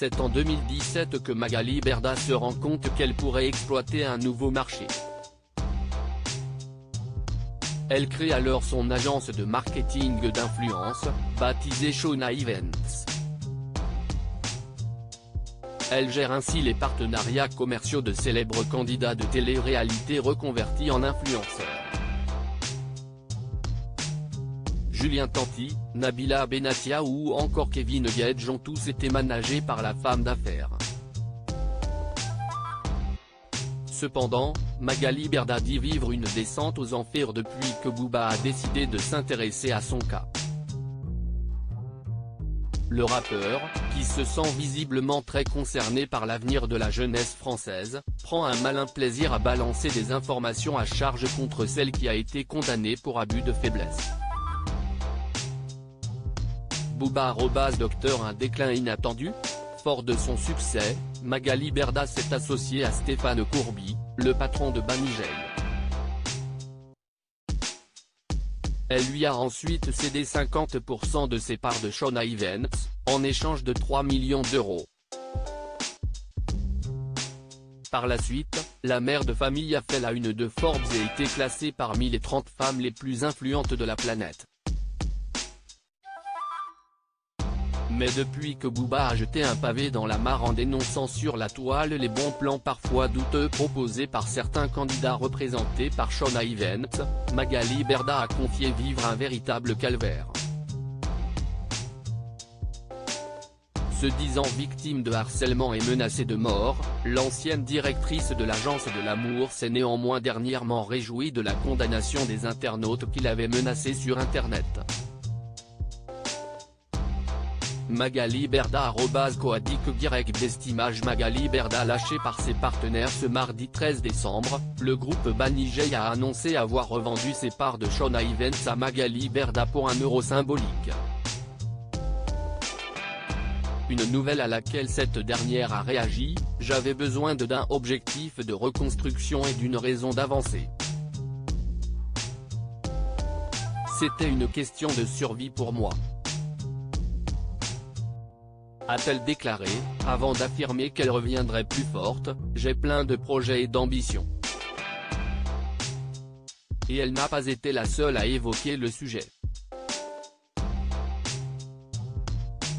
C'est en 2017 que Magali Berda se rend compte qu'elle pourrait exploiter un nouveau marché. Elle crée alors son agence de marketing d'influence, baptisée Shona Events. Elle gère ainsi les partenariats commerciaux de célèbres candidats de télé-réalité reconvertis en influenceurs. Julien Tanti, Nabila Benatia ou encore Kevin Gage ont tous été managés par la femme d'affaires. Cependant, Magali Berda dit vivre une descente aux enfers depuis que Booba a décidé de s'intéresser à son cas. Le rappeur, qui se sent visiblement très concerné par l'avenir de la jeunesse française, prend un malin plaisir à balancer des informations à charge contre celle qui a été condamnée pour abus de faiblesse. Booba @ un déclin inattendu? Fort de son succès, Magali Berda s'est associée à Stéphane Courby, le patron de Banijay. Elle lui a ensuite cédé 50% de ses parts de Shona Events, en échange de 3 millions d'euros. Par la suite, la mère de famille a fait la une de Forbes et été classée parmi les 30 femmes les plus influentes de la planète. Mais depuis que Booba a jeté un pavé dans la mare en dénonçant sur la toile les bons plans parfois douteux proposés par certains candidats représentés par Shona Events, Magali Berda a confié vivre un véritable calvaire. Se disant victime de harcèlement et menacée de mort, l'ancienne directrice de l'agence de l'amour s'est néanmoins dernièrement réjouie de la condamnation des internautes qui l'avaient menacée sur Internet. Magali Berda @coadic-destimage Magali Berda lâchée par ses partenaires ce mardi 13 décembre, le groupe Banijay a annoncé avoir revendu ses parts de Shona Events à Magali Berda pour €1 symbolique. Une nouvelle à laquelle cette dernière a réagi: « J'avais besoin d'un objectif de reconstruction et d'une raison d'avancer. C'était une question de survie pour moi », a-t-elle déclaré, avant d'affirmer qu'elle reviendrait plus forte. « J'ai plein de projets et d'ambitions ». Et elle n'a pas été la seule à évoquer le sujet.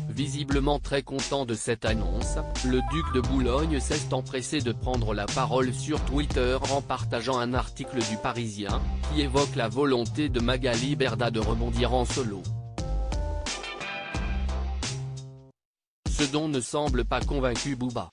Visiblement très content de cette annonce, le duc de Boulogne s'est empressé de prendre la parole sur Twitter en partageant un article du Parisien, qui évoque la volonté de Magali Berda de rebondir en solo. Ce dont ne semble pas convaincu Booba.